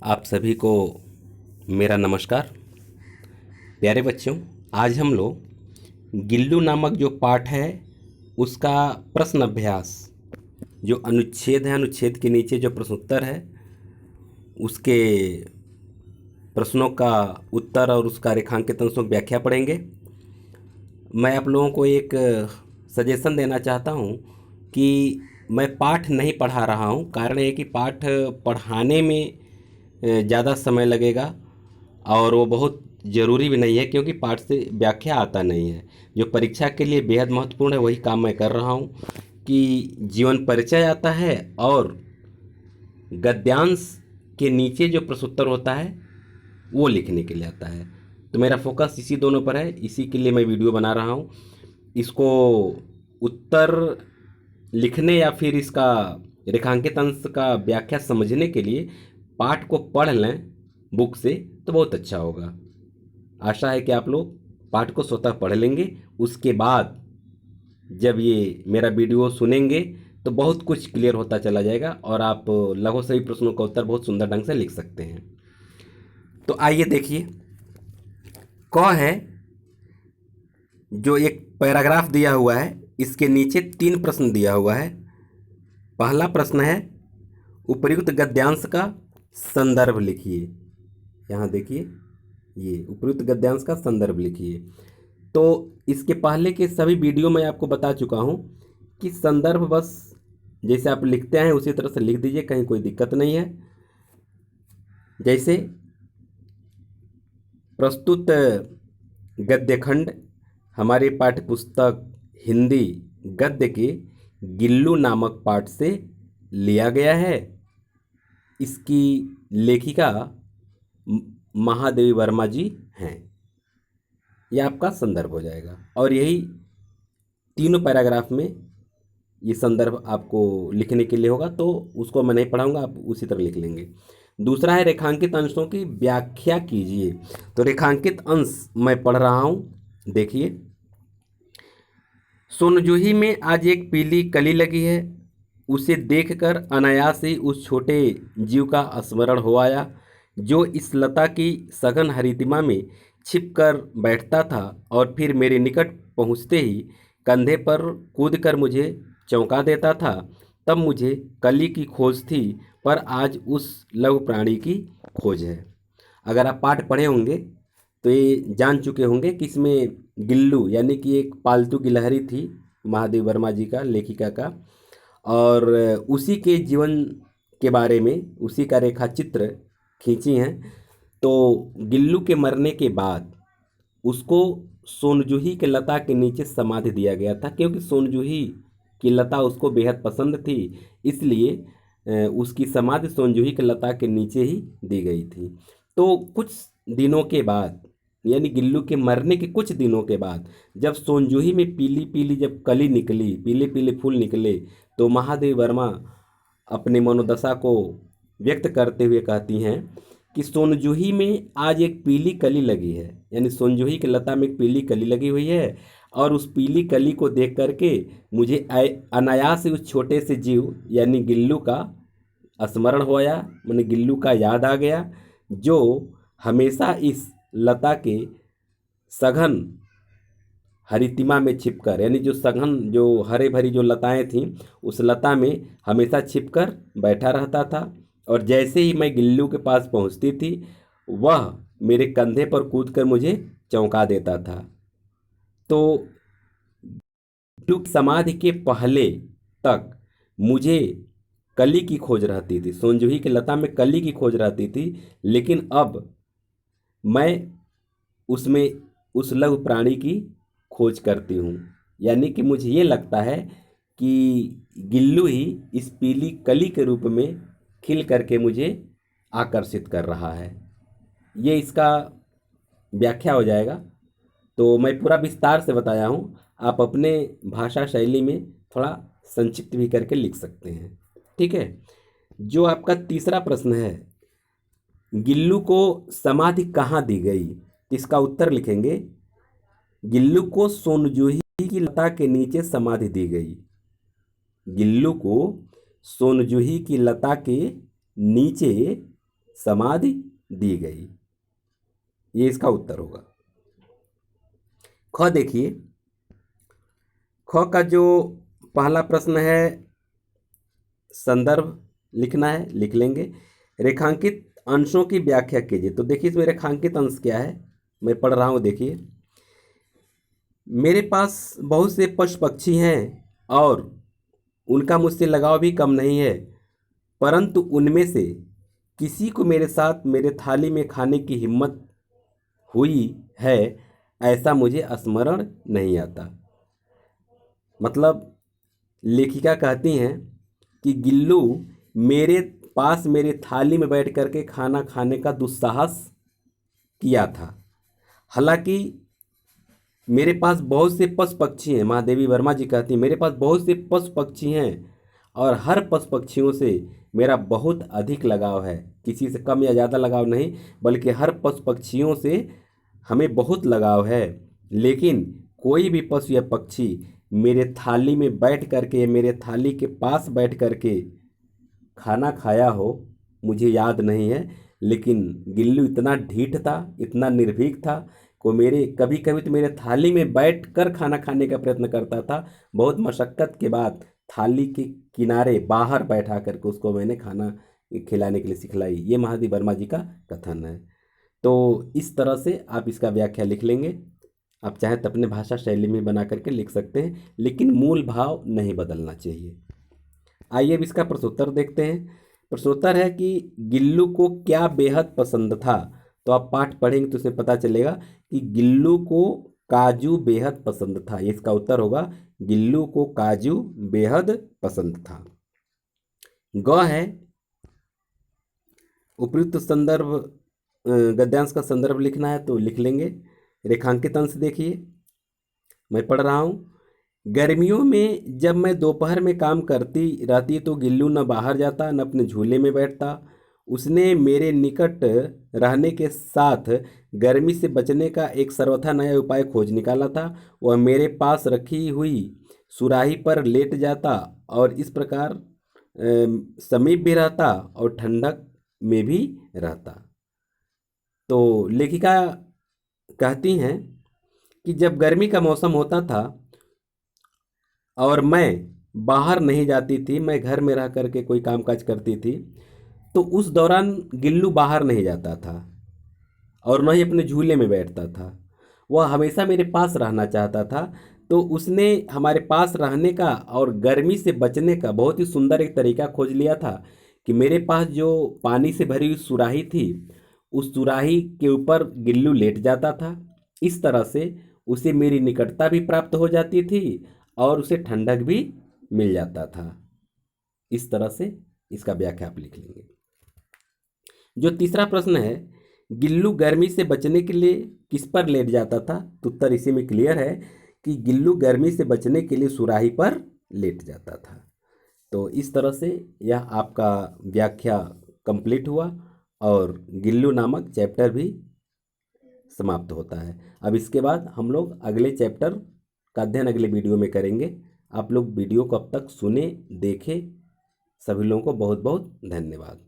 आप सभी को मेरा नमस्कार। प्यारे बच्चों, आज हम लोग गिल्लू नामक जो पाठ है उसका प्रश्न अभ्यास, जो अनुच्छेद है, अनुच्छेद के नीचे जो प्रश्नोत्तर है उसके प्रश्नों का उत्तर और उसका रेखांकित अंशों की व्याख्या पढ़ेंगे। मैं आप लोगों को एक सजेशन देना चाहता हूँ कि मैं पाठ नहीं पढ़ा रहा हूँ। कारण ये कि पाठ पढ़ाने में ज़्यादा समय लगेगा और वो बहुत ज़रूरी भी नहीं है, क्योंकि पाठ से व्याख्या आता नहीं है। जो परीक्षा के लिए बेहद महत्वपूर्ण है वही काम मैं कर रहा हूँ कि जीवन परिचय आता है और गद्यांश के नीचे जो प्रश्नोत्तर होता है वो लिखने के लिए आता है। तो मेरा फोकस इसी दोनों पर है, इसी के लिए मैं वीडियो बना रहा हूँ। इसको उत्तर लिखने या फिर इसका रेखांकित अंश का व्याख्या समझने के लिए पाठ को पढ़ लें बुक से तो बहुत अच्छा होगा। आशा है कि आप लोग पाठ को स्वतः पढ़ लेंगे। उसके बाद जब ये मेरा वीडियो सुनेंगे तो बहुत कुछ क्लियर होता चला जाएगा और आप लगभग सभी प्रश्नों का उत्तर बहुत सुंदर ढंग से लिख सकते हैं। तो आइए देखिए, क है जो एक पैराग्राफ दिया हुआ है, इसके नीचे 3 प्रश्न दिया हुआ है। पहला प्रश्न है, उपर्युक्त गद्यांश का संदर्भ लिखिए। यहाँ देखिए, ये उपर्युक्त गद्यांश का संदर्भ लिखिए। तो इसके पहले के सभी वीडियो में आपको बता चुका हूँ कि संदर्भ बस जैसे आप लिखते हैं उसी तरह से लिख दीजिए, कहीं कोई दिक्कत नहीं है। जैसे प्रस्तुत गद्यखंड हमारे पाठ्यपुस्तक हिंदी गद्य के गिल्लू नामक पाठ से लिया गया है। इसकी लेखिका महादेवी वर्मा जी हैं। यह आपका संदर्भ हो जाएगा और यही तीनों पैराग्राफ में ये संदर्भ आपको लिखने के लिए होगा, तो उसको मैं नहीं पढ़ाऊंगा, आप उसी तरह लिख लेंगे। दूसरा है, रेखांकित अंशों की व्याख्या कीजिए। तो रेखांकित अंश मैं पढ़ रहा हूं, देखिए। सोनजूही में आज एक पीली कली लगी है। उसे देखकर अनायास ही उस छोटे जीव का स्मरण हो आया जो इस लता की सघन हरितिमा में छिपकर बैठता था और फिर मेरे निकट पहुंचते ही कंधे पर कूदकर मुझे चौंका देता था। तब मुझे कली की खोज थी, पर आज उस लघु प्राणी की खोज है। अगर आप पाठ पढ़े होंगे तो ये जान चुके होंगे कि इसमें गिल्लू यानी कि एक पालतू गिलहरी थी महादेव वर्मा जी का, लेखिका का, और उसी के जीवन के बारे में उसी का रेखा चित्र खींची हैं। तो गिल्लू के मरने के बाद उसको सोनजूही के लता के नीचे समाधि दिया गया था, क्योंकि सोनजूही की लता उसको बेहद पसंद थी, इसलिए उसकी समाधि सोनजूही के लता के नीचे ही दी गई थी। तो कुछ दिनों के बाद, यानी गिल्लू के मरने के कुछ दिनों के बाद, जब सोनजूही में पीली पीली जब कली निकली, पीले पीले फूल निकले, तो महादेवी वर्मा अपने मनोदशा को व्यक्त करते हुए कहती हैं कि सोनजूही में आज एक पीली कली लगी है, यानी सोनजूही की लता में एक पीली कली लगी हुई है, और उस पीली कली को देख करके मुझे अनायास ही उस छोटे से जीव यानी गिल्लू का स्मरण होया, मैंने गिल्लू का याद आ गया, जो हमेशा इस लता के सघन हरितिमा में छिपकर, यानी जो सघन जो हरे भरी जो लताएं थीं उस लता में हमेशा छिपकर बैठा रहता था, और जैसे ही मैं गिल्लू के पास पहुंचती थी वह मेरे कंधे पर कूदकर मुझे चौंका देता था। तो गिल्लू की समाधि के पहले तक मुझे कली की खोज रहती थी, सोनजूही की लता में कली की खोज रहती थी, लेकिन अब मैं उसमें उस लघु प्राणी की खोज करती हूँ। यानी कि मुझे ये लगता है कि गिल्लू ही इस पीली कली के रूप में खिल करके मुझे आकर्षित कर रहा है। ये इसका व्याख्या हो जाएगा। तो मैं पूरा विस्तार से बताया हूँ, आप अपने भाषा शैली में थोड़ा संक्षिप्त भी करके लिख सकते हैं, ठीक है। जो आपका तीसरा प्रश्न है, गिल्लू को समाधि कहाँ दी गई, इसका उत्तर लिखेंगे, गिल्लू को सोनजूही की लता के नीचे समाधि दी गई। गिल्लू को सोनजूही की लता के नीचे समाधि दी गई। ये इसका उत्तर होगा। ख देखिए, ख का जो पहला प्रश्न है, संदर्भ लिखना है, लिख लेंगे। रेखांकित अंशों की व्याख्या कीजिए। तो देखिए इसमें रेखांकित अंश क्या है, मैं पढ़ रहा हूँ। देखिए, मेरे पास बहुत से पशु पक्षी हैं और उनका मुझसे लगाव भी कम नहीं है, परंतु उनमें से किसी को मेरे साथ मेरे थाली में खाने की हिम्मत हुई है, ऐसा मुझे स्मरण नहीं आता। मतलब लेखिका कहती हैं कि गिल्लू मेरे पास मेरे थाली में बैठ करके खाना खाने का दुस्साहस किया था। हालांकि मेरे पास बहुत से पशु पक्षी हैं, महादेवी वर्मा जी कहती हैं, मेरे पास बहुत से पशु पक्षी हैं और हर पशु पक्षियों से मेरा बहुत अधिक लगाव है। किसी से कम या ज़्यादा लगाव नहीं, बल्कि हर पशु पक्षियों से हमें बहुत लगाव है। लेकिन कोई भी पशु या पक्षी मेरे थाली में बैठ करके या मेरे थाली के पास बैठ करके खाना खाया हो मुझे याद नहीं है। लेकिन गिल्लू इतना ढीठ था, इतना निर्भीक था, को मेरे कभी कभी तो मेरे थाली में बैठ कर खाना खाने का प्रयत्न करता था। बहुत मशक्क़त के बाद थाली के किनारे बाहर बैठा करके उसको मैंने खाना खिलाने के लिए सिखलाई। ये महादेवी वर्मा जी का कथन है। तो इस तरह से आप इसका व्याख्या लिख लेंगे। आप चाहे तो अपने भाषा शैली में बना करके लिख सकते हैं, लेकिन मूल भाव नहीं बदलना चाहिए। आइए अब इसका प्रश्नोत्तर देखते हैं। प्रश्नोत्तर है कि गिल्लू को क्या बेहद पसंद था। तो आप पाठ पढ़ेंगे तो उसमें पता चलेगा कि गिल्लू को काजू बेहद पसंद था। ये इसका उत्तर होगा, गिल्लू को काजू बेहद पसंद था। ग है, उपयुक्त संदर्भ गद्यांश का संदर्भ लिखना है तो लिख लेंगे। रेखांकित अंश देखिए, मैं पढ़ रहा हूँ। गर्मियों में जब मैं दोपहर में काम करती रहती तो गिल्लू न बाहर जाता न अपने झूले में बैठता। उसने मेरे निकट रहने के साथ गर्मी से बचने का एक सर्वथा नया उपाय खोज निकाला था। वह मेरे पास रखी हुई सुराही पर लेट जाता और इस प्रकार समीप भी रहता और ठंडक में भी रहता। तो लेखिका कहती हैं कि जब गर्मी का मौसम होता था और मैं बाहर नहीं जाती थी, मैं घर में रह करके कोई कामकाज करती थी, तो उस दौरान गिल्लू बाहर नहीं जाता था और न ही अपने झूले में बैठता था। वह हमेशा मेरे पास रहना चाहता था। तो उसने हमारे पास रहने का और गर्मी से बचने का बहुत ही सुंदर एक तरीका खोज लिया था कि मेरे पास जो पानी से भरी हुई सुराही थी, उस सुराही के ऊपर गिल्लू लेट जाता था। इस तरह से उसे मेरी निकटता भी प्राप्त हो जाती थी और उसे ठंडक भी मिल जाता था। इस तरह से इसका व्याख्या आप लिख लेंगे। जो तीसरा प्रश्न है, गिल्लू गर्मी से बचने के लिए किस पर लेट जाता था। तो उत्तर इसी में क्लियर है कि गिल्लू गर्मी से बचने के लिए सुराही पर लेट जाता था। तो इस तरह से यह आपका व्याख्या कंप्लीट हुआ और गिल्लू नामक चैप्टर भी समाप्त होता है। अब इसके बाद हम लोग अगले चैप्टर का अध्ययन अगले वीडियो में करेंगे। आप लोग वीडियो को अब तक सुने, देखें। सभी लोगों को बहुत बहुत धन्यवाद।